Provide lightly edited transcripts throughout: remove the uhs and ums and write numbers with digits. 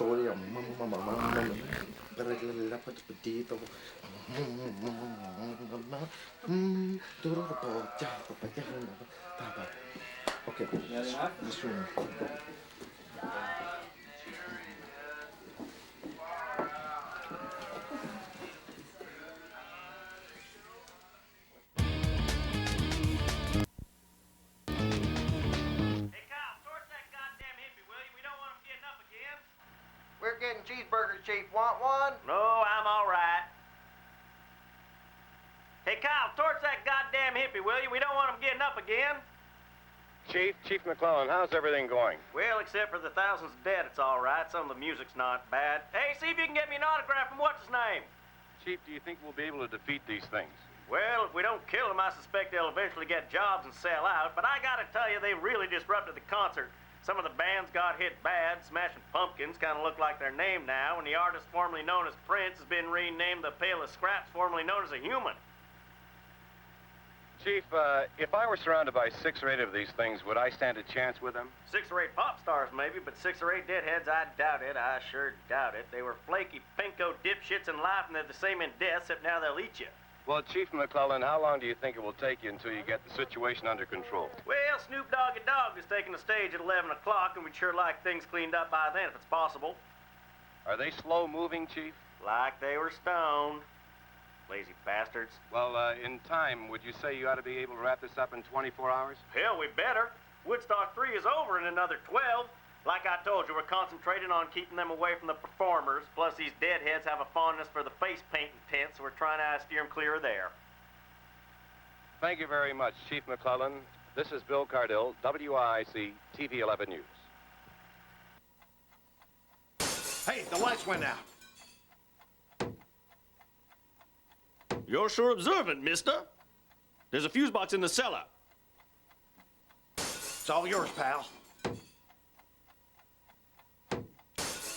historia para la petito. Okay, this one. We're getting cheeseburgers, Chief. Want one? No, I'm all right. Hey, Kyle, torch that goddamn hippie, will you? We don't want him getting up again. Chief McClellan, how's everything going? Well, except for the thousands dead, it's all right. Some of the music's not bad. Hey, see if you can get me an autograph from what's-his-name. Chief, do you think we'll be able to defeat these things? Well, if we don't kill them, I suspect they'll eventually get jobs and sell out. But I gotta tell you, they really disrupted the concert. Some of the bands got hit bad. Smashing Pumpkins kind of look like their name now, and the artist formerly known as Prince has been renamed the Pale of Scraps, formerly known as a Human. Chief, if I were surrounded by 6 or 8 of these things, would I stand a chance with them? 6 or 8 pop stars, maybe, but 6 or 8 deadheads, I doubt it. I sure doubt it. They were flaky, pinko dipshits in life, and they're the same in death, except now they'll eat you. Well, Chief McClellan, how long do you think it will take you until you get the situation under control? Well, Snoop Doggy Dogg is taking the stage at 11 o'clock, and we'd sure like things cleaned up by then if it's possible. Are they slow-moving, Chief? Like they were stoned. Lazy bastards. Well, in time, would you say you ought to be able to wrap this up in 24 hours? Hell, we better. Woodstock 3 is over in another 12. Like I told you, we're concentrating on keeping them away from the performers. Plus, these deadheads have a fondness for the face painting tent, so we're trying to steer them clear of there. Thank you very much, Chief McClellan. This is Bill Cardill, WIC TV 11 News. Hey, the lights went out. You're sure observant, mister. There's a fuse box in the cellar. It's all yours, pal.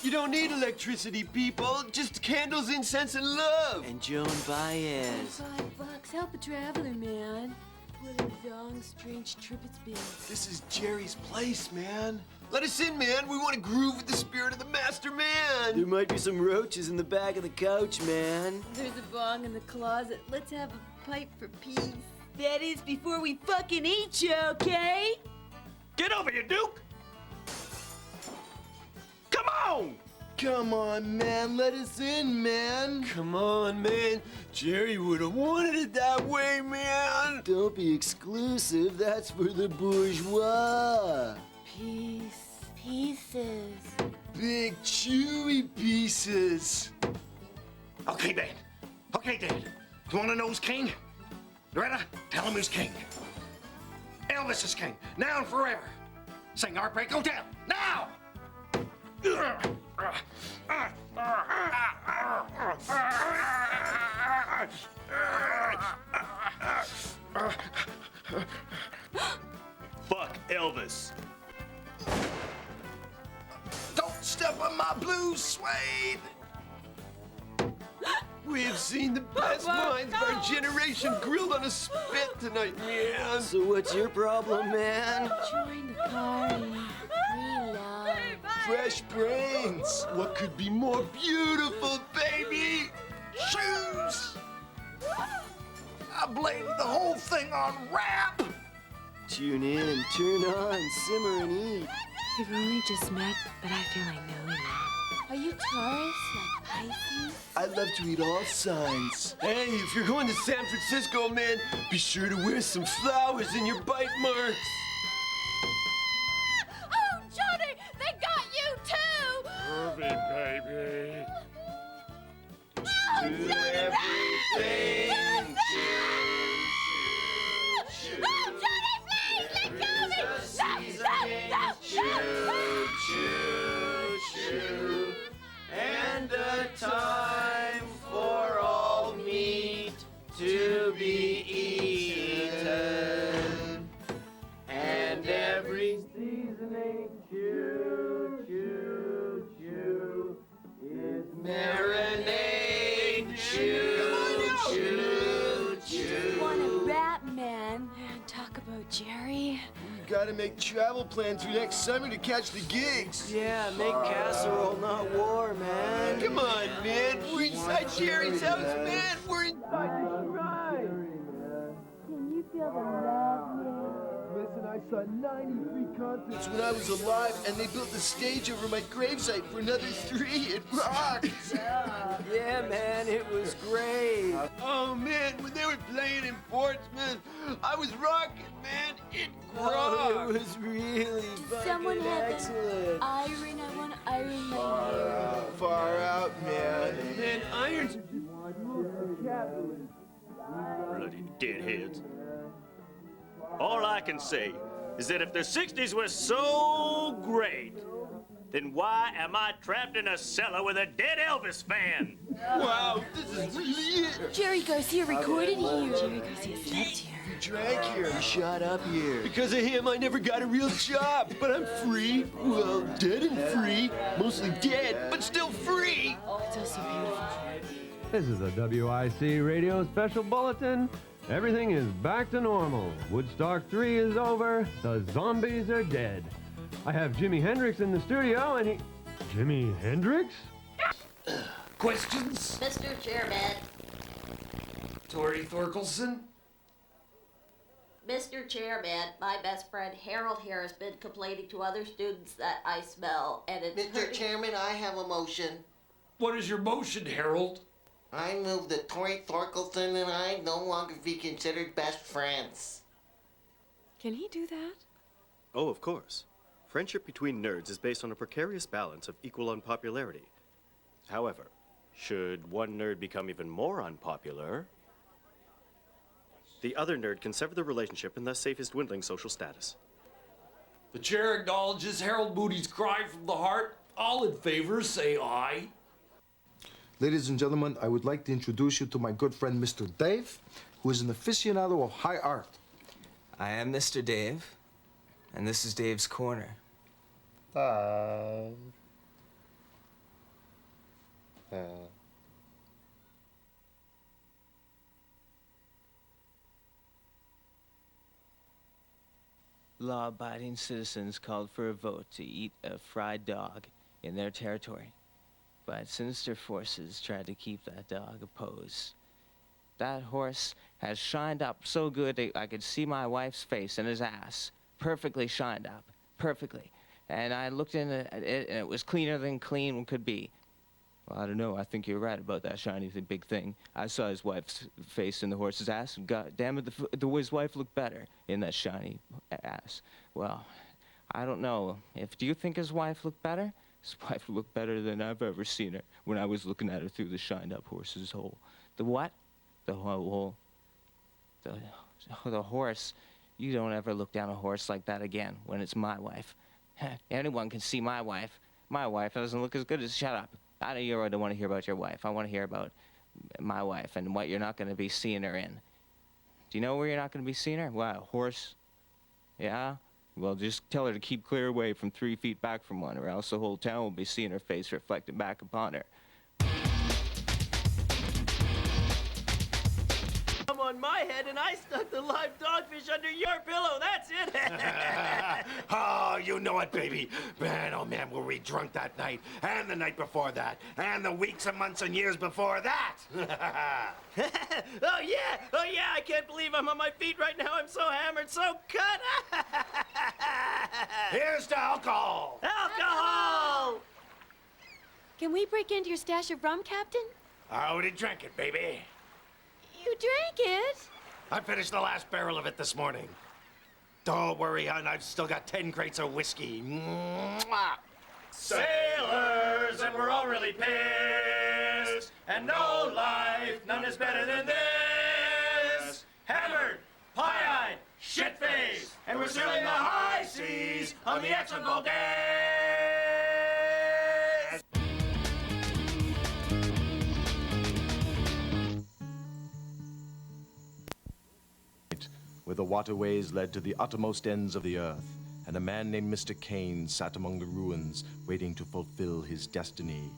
You don't need electricity, people. Just candles, incense, and love. And Joan Baez. $5, help a traveler, man. What a long, strange trip it's been. This is Jerry's place, man. Let us in, man. We want to groove with the spirit of the master man. There might be some roaches in the back of the couch, man. There's a bong in the closet. Let's have a pipe for peace. That is before we fucking eat you, okay? Get over here, Duke! Come on! Come on, man. Let us in, man. Come on, man. Jerry would have wanted it that way, man. Don't be exclusive. That's for the bourgeois. Pieces. Big, chewy pieces. Okay, Dad. Okay, Dad. You want to know who's king? Loretta, tell him who's king. Elvis is king, now and forever. Sing Heartbreak Hotel, now! Fuck Elvis. Don't step on my blue suede. We have seen the best minds of our generation grilled on a spit tonight, man. So what's your problem, man? Join the party. We love. Fresh brains. What could be more beautiful, baby? Shoes. I blamed the whole thing on rap. Tune in, turn on, simmer and eat. We've only just met, but I feel I know you now. Are you Taurus, like Pisces? I love to eat all signs. Hey, if you're going to San Francisco, man, be sure to wear some flowers in your bite marks. Oh, Johnny, they got you too! Perfect, baby. Oh, Do Johnny, everything. Oh, Johnny, please, let go of me! No! Choo, choo, and a time for all meat to be eaten, and every seasoning, choo, choo, choo, is marinade, choo, choo, choo. Want a rap, man? Talk about Jerry. We got gotta make travel plans for next summer to catch the gigs. Yeah, make casserole, not war, man. Come on, man. We're inside Jerry's house, man. We're inside the shrine. Can you feel the love, man? Listen, I saw 93 concerts when I was alive, and they built a stage over my gravesite for another 3. It rocked. Yeah, man, it was great. Oh, man, when they were playing in Portsmouth, I was rocking, man. It rocked. Oh, it was really Someone fucking have excellent. an iron. I want to iron my hair. Far out, man. Man, irons are Bloody deadheads. All I can say is that if the 60s were so great, then why am I trapped in a cellar with a dead Elvis fan? Wow, this is really it. Jerry Garcia recorded here. Jerry Garcia slept here. You drank here. You shot up here. Because of him, I never got a real job, but I'm free. Well, dead and free. Mostly dead, but still free. It's all so beautiful. This is a WIC radio special bulletin. Everything is back to normal. Woodstock 3 is over. The zombies are dead. I have Jimi Hendrix in the studio, and he... Jimi Hendrix? Questions? Mr. Chairman. Tori Thorkelson? Mr. Chairman, my best friend Harold here has been complaining to other students that I smell, and it's Mr. Chairman, I have a motion. What is your motion, Harold? I move that Tori Thorkelson and I no longer be considered best friends. Can he do that? Oh, of course. Friendship between nerds is based on a precarious balance of equal unpopularity. However, should one nerd become even more unpopular, the other nerd can sever the relationship and thus save his dwindling social status. The chair acknowledges Harold Moody's cry from the heart. All in favor, say aye. Ladies and gentlemen, I would like to introduce you to my good friend, Mr. Dave, who is an aficionado of high art. I am Mr. Dave, and this is Dave's Corner. Law-abiding citizens called for a vote to eat a fried dog in their territory, but sinister forces tried to keep that dog opposed. That horse has shined up so good that I could see my wife's face and his ass, perfectly shined up, perfectly. And I looked in at it, and it was cleaner than clean could be. Well, I don't know. I think you're right about that shiny big thing. I saw his wife's face in the horse's ass, and God damn it, his wife looked better in that shiny ass. Well, I don't know. Do you think his wife looked better? His wife looked better than I've ever seen her when I was looking at her through the shined-up horse's hole. The what? The hole. The horse. You don't ever look down a horse like that again when it's my wife. Anyone can see my wife. My wife doesn't look as good as... Shut up. I don't want to hear about your wife. I want to hear about my wife and what you're not going to be seeing her in. Do you know where you're not going to be seeing her? What, a horse? Yeah? Well, just tell her to keep clear away from 3 feet back from one, or else the whole town will be seeing her face reflected back upon her. I'm on my head, and I stuck the live dogfish under your pillow. That's it. Oh, you know it, baby. Man, oh man, were we drunk that night, and the night before that, and the weeks and months and years before that. Oh, yeah, I can't believe I'm on my feet right now. I'm so hammered, so cut. Here's to alcohol. Alcohol! Can we break into your stash of rum, Captain? I already drank it, baby. You drank it? I finished the last barrel of it this morning. Don't worry, hon, I've still got 10 crates of whiskey. Mwah! Sailors, and we're all really pissed. And no life, none is better than this. Hammered, pie-eyed, shit-faced, and we're sailing the high seas on the Exegol Days. Where the waterways led to the uttermost ends of the earth, and a man named Mr. Kane sat among the ruins, waiting to fulfill his destiny.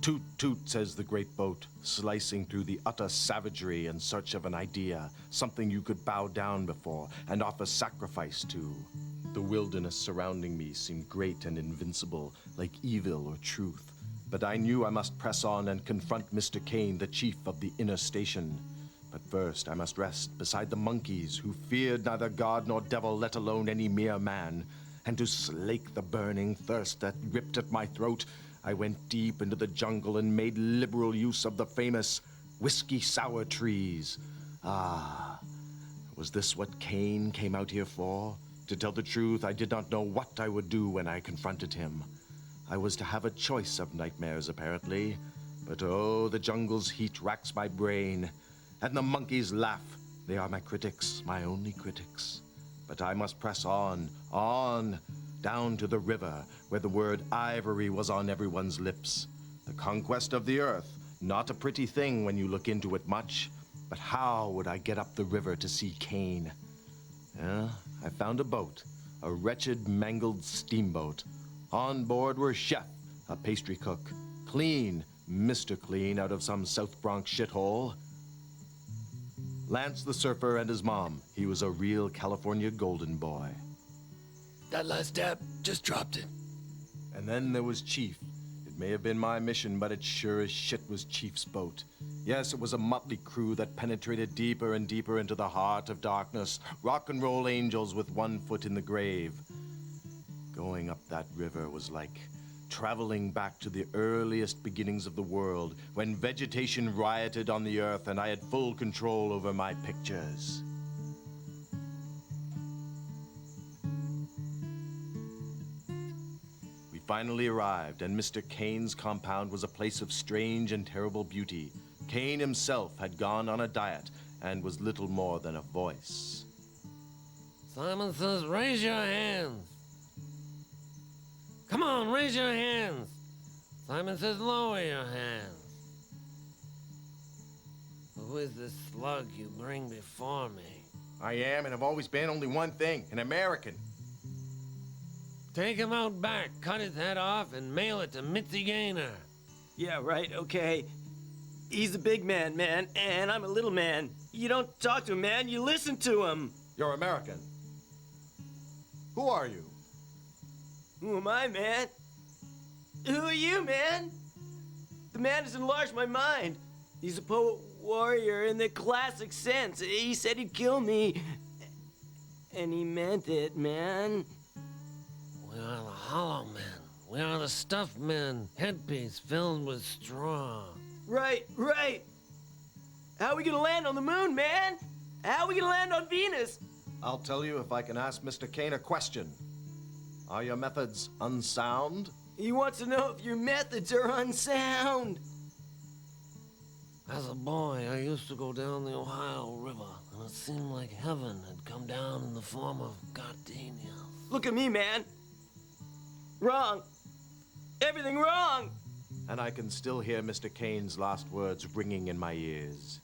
Toot, toot, says the great boat, slicing through the utter savagery in search of an idea, something you could bow down before and offer sacrifice to. The wilderness surrounding me seemed great and invincible, like evil or truth. But I knew I must press on and confront Mr. Kane, the chief of the inner station. But first I must rest beside the monkeys who feared neither God nor devil, let alone any mere man. And to slake the burning thirst that ripped at my throat, I went deep into the jungle and made liberal use of the famous whiskey sour trees. Ah, was this what Kane came out here for? To tell the truth, I did not know what I would do when I confronted him. I was to have a choice of nightmares, apparently. But oh, the jungle's heat racks my brain. And the monkeys laugh. They are my critics, my only critics. But I must press on, down to the river, where the word ivory was on everyone's lips. The conquest of the earth, not a pretty thing when you look into it much. But how would I get up the river to see Kane? I found a boat, a wretched, mangled steamboat. On board were Chef, a pastry cook, Clean, Mr. Clean, out of some South Bronx shithole, Lance the surfer, and his mom. He was a real California golden boy. That last dab, just dropped it. And then there was Chief. It may have been my mission, but it sure as shit was Chief's boat. Yes, it was a motley crew that penetrated deeper and deeper into the heart of darkness. Rock and roll angels with one foot in the grave. Going up that river was like traveling back to the earliest beginnings of the world, when vegetation rioted on the earth and I had full control over my pictures. We finally arrived, and Mr. Kane's compound was a place of strange and terrible beauty. Kane himself had gone on a diet and was little more than a voice. Simon says, raise your hands. Come on, raise your hands. Simon says, lower your hands. Who is this slug you bring before me? I am, and have always been, only one thing, an American. Take him out back, cut his head off, and mail it to Mitzi Gaynor. Yeah, right, okay. He's a big man, and I'm a little man. You don't talk to him, man, you listen to him. You're American. Who are you? Who am I, man? Who are you, man? The man has enlarged my mind. He's a poet warrior in the classic sense. He said he'd kill me. And he meant it, man. We are the hollow men. We are the stuffed men. Headpiece filled with straw. Right. How are we gonna land on the moon, man? How are we gonna land on Venus? I'll tell you if I can ask Mr. Kane a question. Are your methods unsound? He wants to know if your methods are unsound. As a boy, I used to go down the Ohio River, and it seemed like heaven had come down in the form of gardenias. Look at me, man. Wrong. Everything wrong. And I can still hear Mr. Kane's last words ringing in my ears.